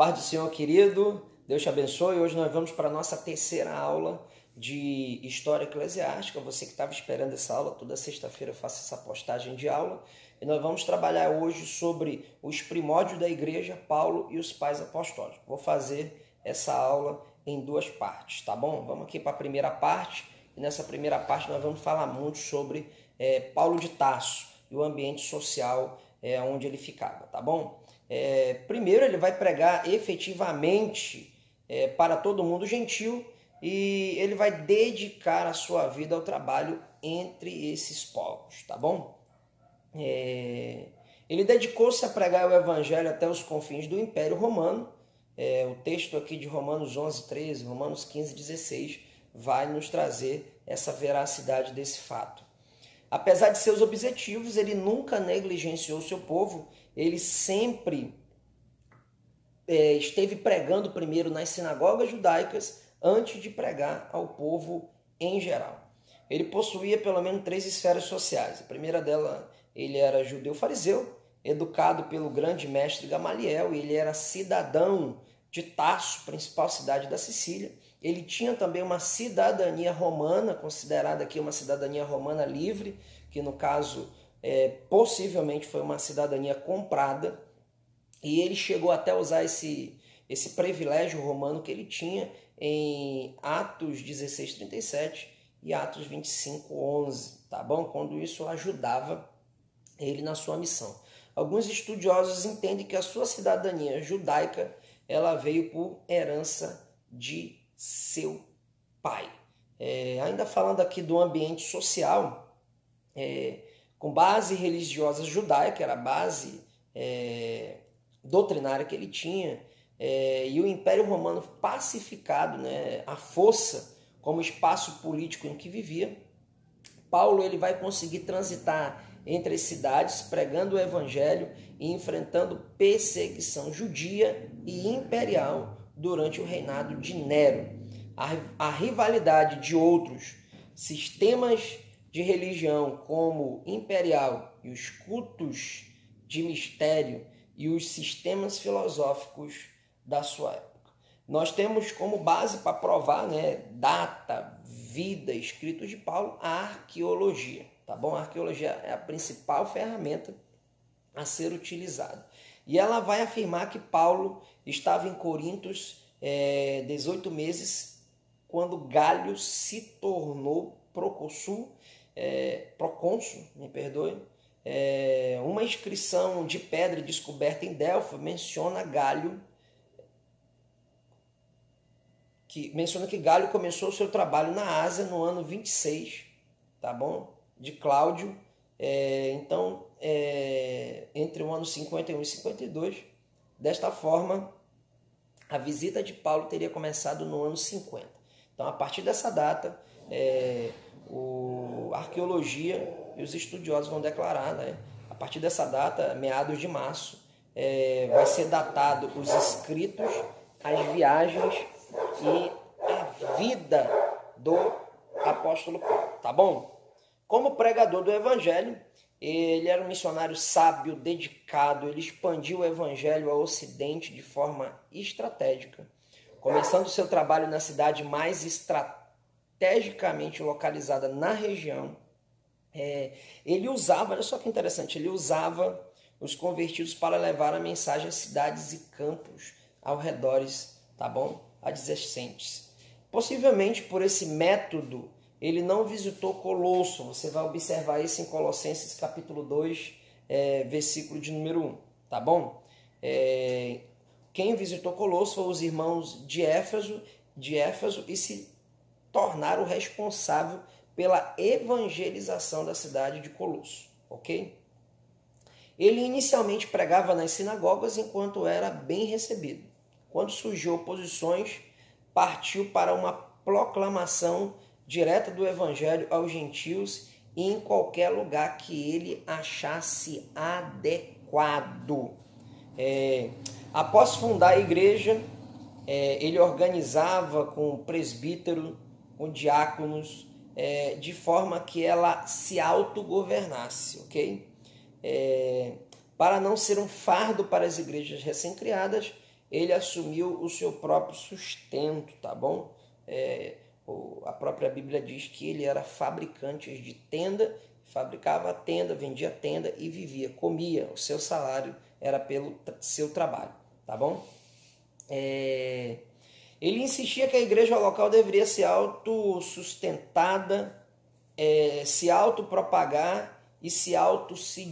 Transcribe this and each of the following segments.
Paz do Senhor, querido, Deus te abençoe. Hoje nós vamos para a nossa terceira aula de História Eclesiástica. Você que estava esperando essa aula, toda sexta-feira eu faço essa postagem de aula. E nós vamos trabalhar hoje sobre os primórdios da igreja, Paulo e os pais apostólicos. Vou fazer essa aula em duas partes, tá bom? Vamos aqui para a primeira parte. E nessa primeira parte nós vamos falar muito sobre Paulo de Tarso e o ambiente social onde ele ficava, tá bom? Primeiro ele vai pregar efetivamente para todo mundo gentil e ele vai dedicar a sua vida ao trabalho entre esses povos, tá bom? Ele dedicou-se a pregar o evangelho até os confins do Império Romano. O texto aqui de Romanos 11, 13, Romanos 15, 16 vai nos trazer essa veracidade desse fato. Apesar de seus objetivos, ele nunca negligenciou seu povo. Ele sempre esteve pregando primeiro nas sinagogas judaicas antes de pregar ao povo em geral. Ele possuía pelo menos 3 esferas sociais. A primeira dela, ele era judeu-fariseu, educado pelo grande mestre Gamaliel, e ele era cidadão de Tarso, principal cidade da Sicília. Ele tinha também uma cidadania romana, considerada aqui uma cidadania romana livre, que no caso possivelmente foi uma cidadania comprada, e ele chegou até a usar esse privilégio romano que ele tinha em Atos 16:37 e Atos 25:11, tá bom? Quando isso ajudava ele na sua missão. Alguns estudiosos entendem que a sua cidadania judaica ela veio por herança de seu pai. Ainda falando aqui do ambiente social, com base religiosa judaica, era a base doutrinária que ele tinha, e o Império Romano pacificado, né, a força como espaço político em que vivia, Paulo ele vai conseguir transitar entre as cidades, pregando o evangelho e enfrentando perseguição judia e imperial durante o reinado de Nero. A rivalidade de outros sistemas de religião, como imperial e os cultos de mistério e os sistemas filosóficos da sua época. Nós temos como base para provar, né, data, vida, escritos de Paulo, a arqueologia. Tá bom? A arqueologia é a principal ferramenta a ser utilizada. E ela vai afirmar que Paulo estava em Corintos 18 meses quando Galho se tornou procônsul, uma inscrição de pedra descoberta em Delfos menciona Galho, menciona que Galho começou o seu trabalho na Ásia no ano 26, tá bom? De Cláudio, entre o ano 51 e 52. Desta forma, a visita de Paulo teria começado no ano 50. Então, a partir dessa data, a arqueologia e os estudiosos vão declarar, né, a partir dessa data, meados de março, vai ser datado os escritos, as viagens e a vida do apóstolo Paulo, tá bom? Como pregador do evangelho, ele era um missionário sábio, dedicado, ele expandiu o evangelho ao ocidente de forma estratégica, começando seu trabalho na cidade mais estrategicamente localizada na região. Ele usava, olha só que interessante, ele usava os convertidos para levar a mensagem a cidades e campos ao redor, tá bom? Adjacentes. Possivelmente por esse método, ele não visitou Colosso. Você vai observar isso em Colossenses capítulo 2, versículo de número 1, tá bom? Quem visitou Colosso foram os irmãos de Éfeso e se tornaram responsáveis pela evangelização da cidade de Colosso, ok? Ele inicialmente pregava nas sinagogas enquanto era bem recebido. Quando surgiu oposições, partiu para uma proclamação direta do evangelho aos gentios e em qualquer lugar que ele achasse adequado. Após fundar a igreja, ele organizava com o presbítero, com diáconos, de forma que ela se autogovernasse, ok? Para não ser um fardo para as igrejas recém-criadas, ele assumiu o seu próprio sustento, tá bom? A própria Bíblia diz que ele era fabricante de tenda, fabricava a tenda, vendia a tenda e vivia, comia, o seu salário era pelo seu trabalho, tá bom? Ele insistia que a igreja local deveria ser autossustentada, se autopropagar e se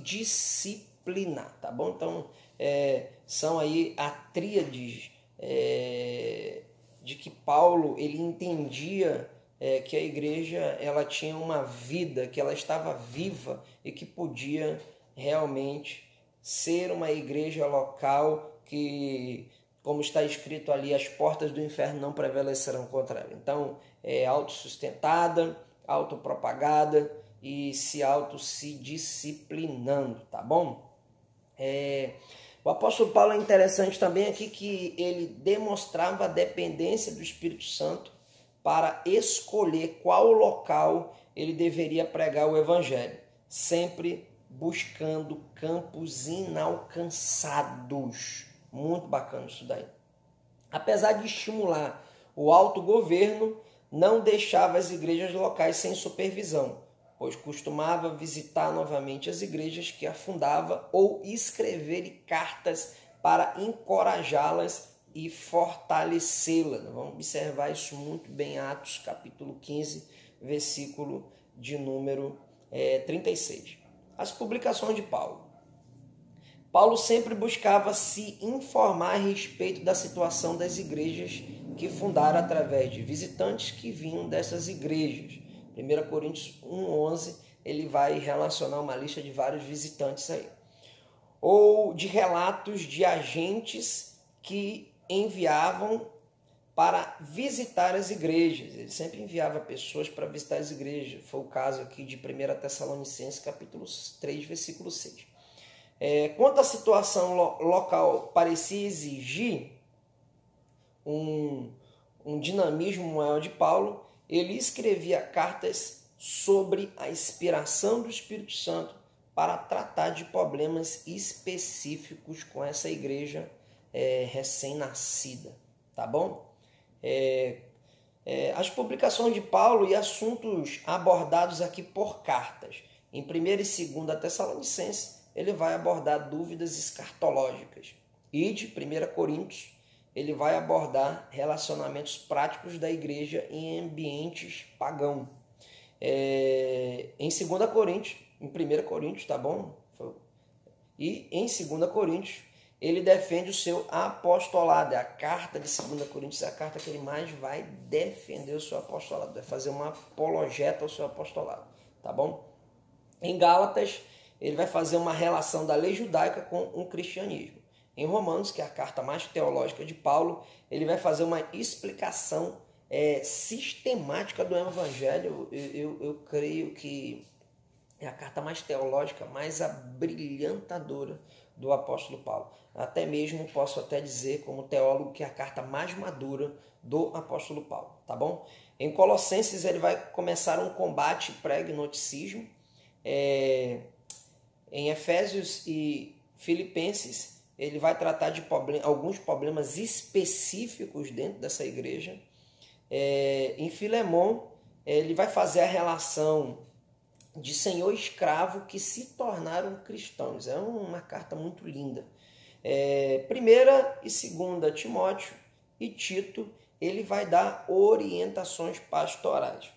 disciplinar, tá bom? Então, são aí a tríade de que Paulo ele entendia que a igreja ela tinha uma vida, que ela estava viva e que podia realmente ser uma igreja local que, como está escrito ali, as portas do inferno não prevalecerão contra ela. Então, é autossustentada, autopropagada e se disciplinando, tá bom? O apóstolo Paulo é interessante também aqui que ele demonstrava a dependência do Espírito Santo para escolher qual local ele deveria pregar o evangelho, sempre buscando campos inalcançados. Muito bacana isso daí. Apesar de estimular o autogoverno, não deixava as igrejas locais sem supervisão, pois costumava visitar novamente as igrejas que afundava ou escrever cartas para encorajá-las e fortalecê-las. Vamos observar isso muito bem em Atos capítulo 15, versículo de número 36. As publicações de Paulo. Paulo sempre buscava se informar a respeito da situação das igrejas que fundaram através de visitantes que vinham dessas igrejas. 1 Coríntios 1,11, ele vai relacionar uma lista de vários visitantes aí. Ou de relatos de agentes que enviavam para visitar as igrejas. Ele sempre enviava pessoas para visitar as igrejas. Foi o caso aqui de 1 Tessalonicenses, capítulo 3, versículo 6. Quanto à situação local parecia exigir um dinamismo maior de Paulo, ele escrevia cartas sobre a inspiração do Espírito Santo para tratar de problemas específicos com essa igreja recém-nascida, tá bom? As publicações de Paulo e assuntos abordados aqui por cartas. Em 1 e 2 Tessalonicenses, ele vai abordar dúvidas escatológicas. E de 1 Coríntios, ele vai abordar relacionamentos práticos da igreja em ambientes pagãos. Em 2 Coríntios, em 1 Coríntios, tá bom? E em 2 Coríntios, ele defende o seu apostolado. A carta de 2 Coríntios é a carta que ele mais vai defender o seu apostolado, vai fazer uma apologeta ao seu apostolado, tá bom? Em Gálatas, ele vai fazer uma relação da lei judaica com o cristianismo. Em Romanos, que é a carta mais teológica de Paulo, ele vai fazer uma explicação sistemática do evangelho. Eu creio que é a carta mais teológica, mais abrilhantadora do apóstolo Paulo. Até mesmo posso até dizer, como teólogo, que é a carta mais madura do apóstolo Paulo, tá bom? Em Colossenses, ele vai começar um combate pré-gnosticismo. Em Efésios e Filipenses, ele vai tratar de alguns problemas específicos dentro dessa igreja. Em Filemon, ele vai fazer a relação de senhor e escravo que se tornaram cristãos. É uma carta muito linda. 1 e 2 Timóteo e Tito, ele vai dar orientações pastorais.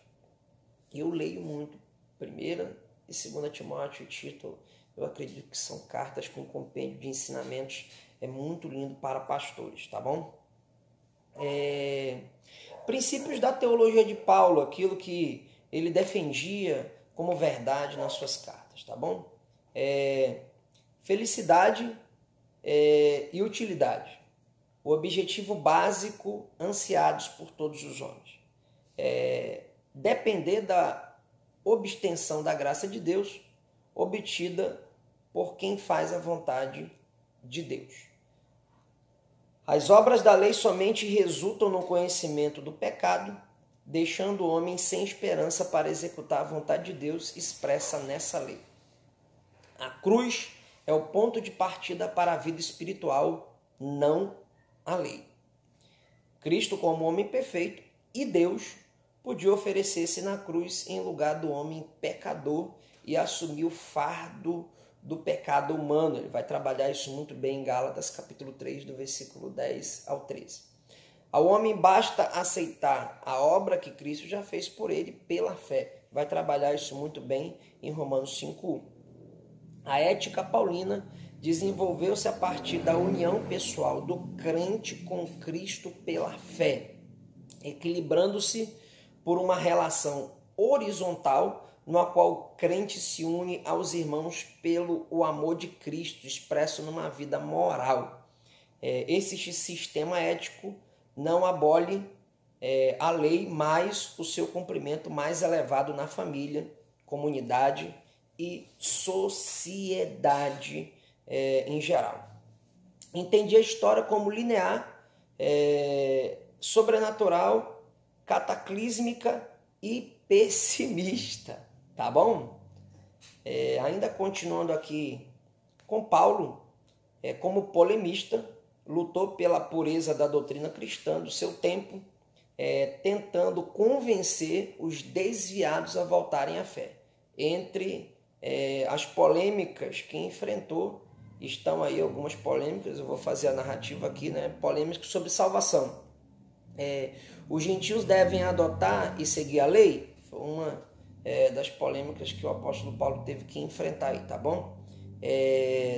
Eu leio muito 1 e 2 Timóteo e Tito. Eu acredito que são cartas com compêndio de ensinamentos muito lindo para pastores, tá bom? Princípios da teologia de Paulo, aquilo que ele defendia como verdade nas suas cartas, tá bom? Felicidade e utilidade. O objetivo básico ansiados por todos os homens. Depender da obtenção da graça de Deus, obtida por quem faz a vontade de Deus. As obras da lei somente resultam no conhecimento do pecado, deixando o homem sem esperança para executar a vontade de Deus expressa nessa lei. A cruz é o ponto de partida para a vida espiritual, não a lei. Cristo, como homem perfeito e Deus, podia oferecer-se na cruz em lugar do homem pecador e assumir o fardo do pecado humano. Ele vai trabalhar isso muito bem em Gálatas, capítulo 3, do versículo 10 ao 13. Ao homem basta aceitar a obra que Cristo já fez por ele pela fé. Vai trabalhar isso muito bem em Romanos 5:1. A ética paulina desenvolveu-se a partir da união pessoal do crente com Cristo pela fé, equilibrando-se por uma relação horizontal no qual o crente se une aos irmãos pelo o amor de Cristo expresso numa vida moral. Esse sistema ético não abole a lei, mas o seu cumprimento mais elevado na família, comunidade e sociedade em geral. Entendi a história como linear, sobrenatural, cataclísmica e pessimista, tá bom? Ainda continuando aqui com Paulo, como polemista, lutou pela pureza da doutrina cristã do seu tempo, tentando convencer os desviados a voltarem à fé. Entre as polêmicas que enfrentou, estão aí algumas polêmicas, eu vou fazer a narrativa aqui, né? Polêmicas sobre salvação. Os gentios devem adotar e seguir a lei? Foi uma das polêmicas que o apóstolo Paulo teve que enfrentar aí, tá bom?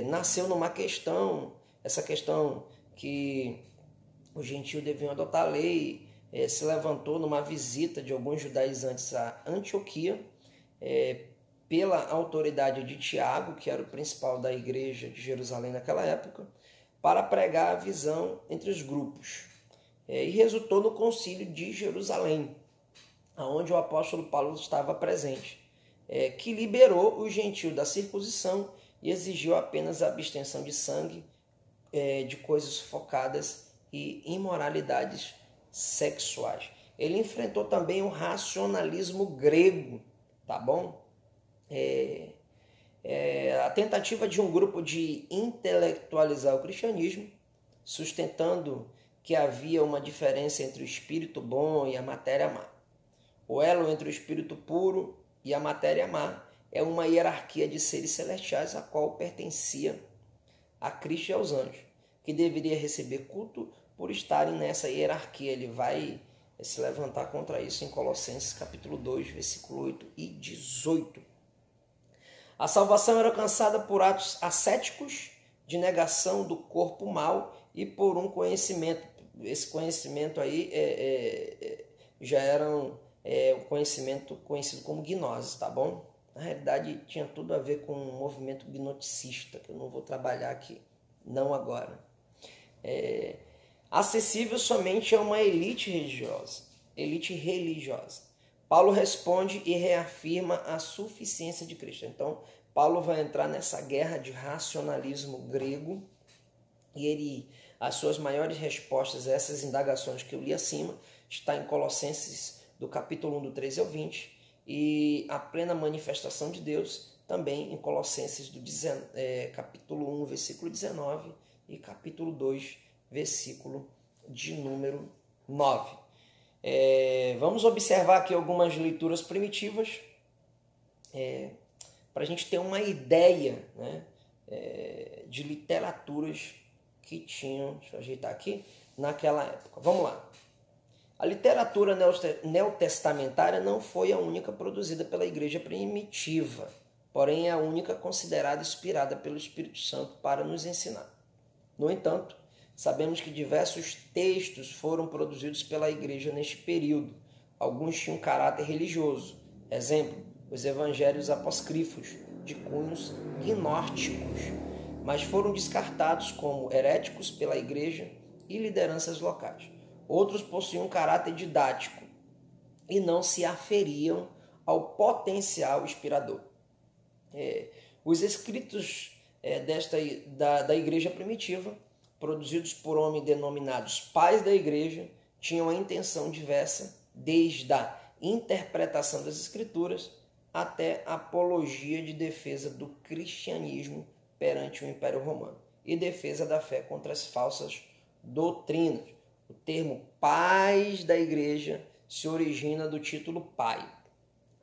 Nasceu numa questão, essa questão que os gentios deviam adotar a lei, se levantou numa visita de alguns judaizantes a Antioquia, pela autoridade de Tiago, que era o principal da igreja de Jerusalém naquela época, para pregar a visão entre os grupos. E resultou no concílio de Jerusalém, onde o apóstolo Paulo estava presente, que liberou os gentios da circuncisão e exigiu apenas a abstenção de sangue, de coisas focadas e imoralidades sexuais. Ele enfrentou também o racionalismo grego, tá bom? A tentativa de um grupo de intelectualizar o cristianismo, sustentando que havia uma diferença entre o espírito bom e a matéria má. O elo entre o espírito puro e a matéria má é uma hierarquia de seres celestiais a qual pertencia a Cristo e aos anjos, que deveria receber culto por estarem nessa hierarquia. Ele vai se levantar contra isso em Colossenses capítulo 2, versículo 8 e 18. A salvação era alcançada por atos ascéticos de negação do corpo mau e por um conhecimento. Esse conhecimento aí já era um conhecimento conhecido como gnose, tá bom? Na realidade tinha tudo a ver com um movimento gnoticista, que eu não vou trabalhar aqui, não agora. Acessível somente a uma elite religiosa. Paulo responde e reafirma a suficiência de Cristo. Então, Paulo vai entrar nessa guerra de racionalismo grego e as suas maiores respostas a essas indagações que eu li acima está em Colossenses do capítulo 1, do 13 ao 20, e a plena manifestação de Deus também em Colossenses do capítulo 1, versículo 19 e capítulo 2, versículo de número 9. Vamos observar aqui algumas leituras primitivas para a gente ter uma ideia, né, de literaturas que tinham, deixa eu ajeitar aqui, naquela época. Vamos lá. A literatura neotestamentária não foi a única produzida pela igreja primitiva, porém é a única considerada inspirada pelo Espírito Santo para nos ensinar. No entanto, sabemos que diversos textos foram produzidos pela igreja neste período. Alguns tinham caráter religioso. Exemplo, os evangelhos apócrifos, de cunhos gnósticos, mas foram descartados como heréticos pela igreja e lideranças locais. Outros possuíam caráter didático e não se aferiam ao potencial inspirador. Os escritos da igreja primitiva, produzidos por homens denominados pais da igreja, tinham a intenção diversa, desde a interpretação das escrituras até a apologia de defesa do cristianismo perante o Império Romano e defesa da fé contra as falsas doutrinas. O termo pais da igreja se origina do título pai,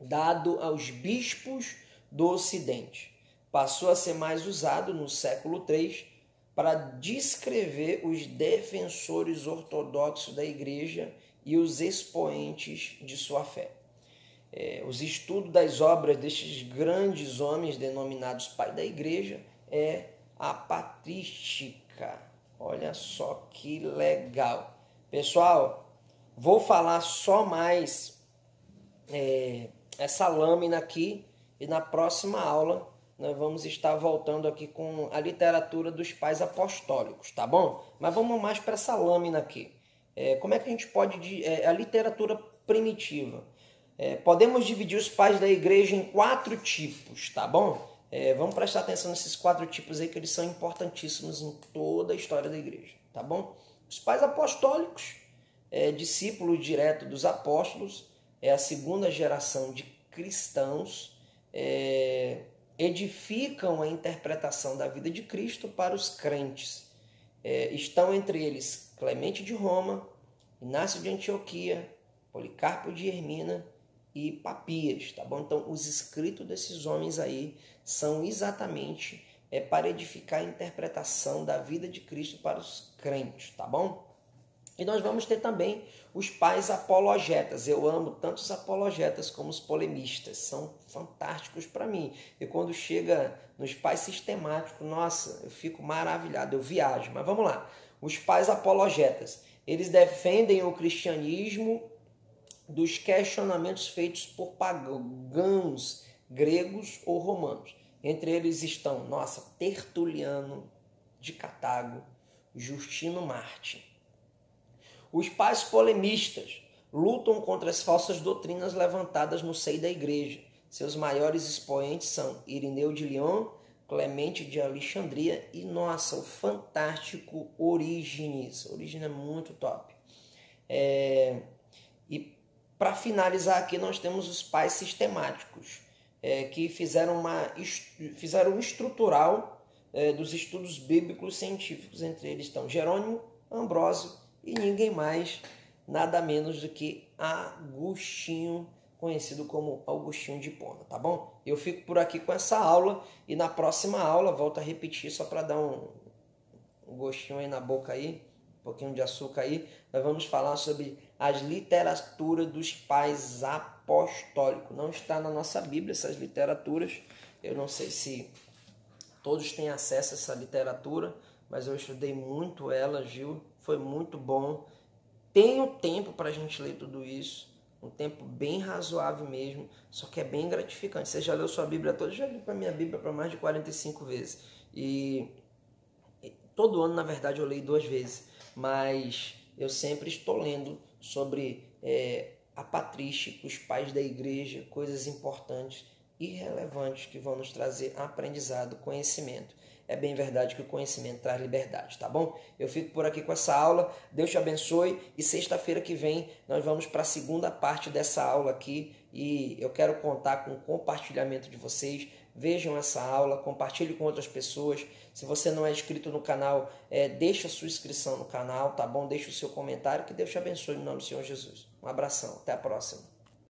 dado aos bispos do Ocidente. Passou a ser mais usado no século III para descrever os defensores ortodoxos da igreja e os expoentes de sua fé. Os estudos das obras destes grandes homens denominados pai da igreja é a patrística. Olha só que legal. Pessoal, vou falar só mais essa lâmina aqui e na próxima aula nós vamos estar voltando aqui com a literatura dos pais apostólicos, tá bom? Mas vamos mais para essa lâmina aqui. Como é que a gente pode... a literatura primitiva. Podemos dividir os pais da igreja em 4 tipos, tá bom? Vamos prestar atenção nesses 4 tipos aí, que eles são importantíssimos em toda a história da igreja, tá bom? Os pais apostólicos, discípulos diretos dos apóstolos, é a segunda geração de cristãos, edificam a interpretação da vida de Cristo para os crentes. Estão entre eles Clemente de Roma, Inácio de Antioquia, Policarpo de Hermina e Papias, tá bom? Então, os escritos desses homens aí são exatamente para edificar a interpretação da vida de Cristo para os crentes, tá bom? E nós vamos ter também os pais apologetas. Eu amo tanto os apologetas como os polemistas. São fantásticos para mim. E quando chega nos pais sistemáticos, nossa, eu fico maravilhado, eu viajo. Mas vamos lá. Os pais apologetas, eles defendem o cristianismo dos questionamentos feitos por pagãos gregos ou romanos. Entre eles estão, Tertuliano de Cartago, Justino Mártir. Os pais polemistas lutam contra as falsas doutrinas levantadas no seio da igreja. Seus maiores expoentes são Irineu de Lyon, Clemente de Alexandria e, o fantástico Orígenes. Orígenes é muito top. E para finalizar aqui, nós temos os pais sistemáticos, que fizeram um estrutural dos estudos bíblicos científicos. Entre eles estão Jerônimo, Ambrósio e ninguém mais, nada menos do que Agostinho, conhecido como Agostinho de Hipona, tá bom? Eu fico por aqui com essa aula e na próxima aula, volto a repetir só para dar um gostinho aí na boca aí, um pouquinho de açúcar aí, nós vamos falar sobre as literaturas dos pais apostólicos. Não está na nossa Bíblia essas literaturas, eu não sei se todos têm acesso a essa literatura, mas eu estudei muito ela, viu? Foi muito bom. Tenho tempo para a gente ler tudo isso, um tempo bem razoável mesmo, só que é bem gratificante. Você já leu sua Bíblia toda? Eu já li para minha Bíblia para mais de 45 vezes. E todo ano, na verdade, eu leio 2 vezes, mas eu sempre estou lendo sobre a patrística, os pais da igreja, coisas importantes e relevantes que vão nos trazer aprendizado, conhecimento. É bem verdade que o conhecimento traz liberdade, tá bom? Eu fico por aqui com essa aula. Deus te abençoe. E sexta-feira que vem nós vamos para a segunda parte dessa aula aqui. E eu quero contar com o compartilhamento de vocês. Vejam essa aula, compartilhe com outras pessoas. Se você não é inscrito no canal, deixa a sua inscrição no canal, tá bom? Deixa o seu comentário. Que Deus te abençoe em nome do Senhor Jesus. Um abração. Até a próxima.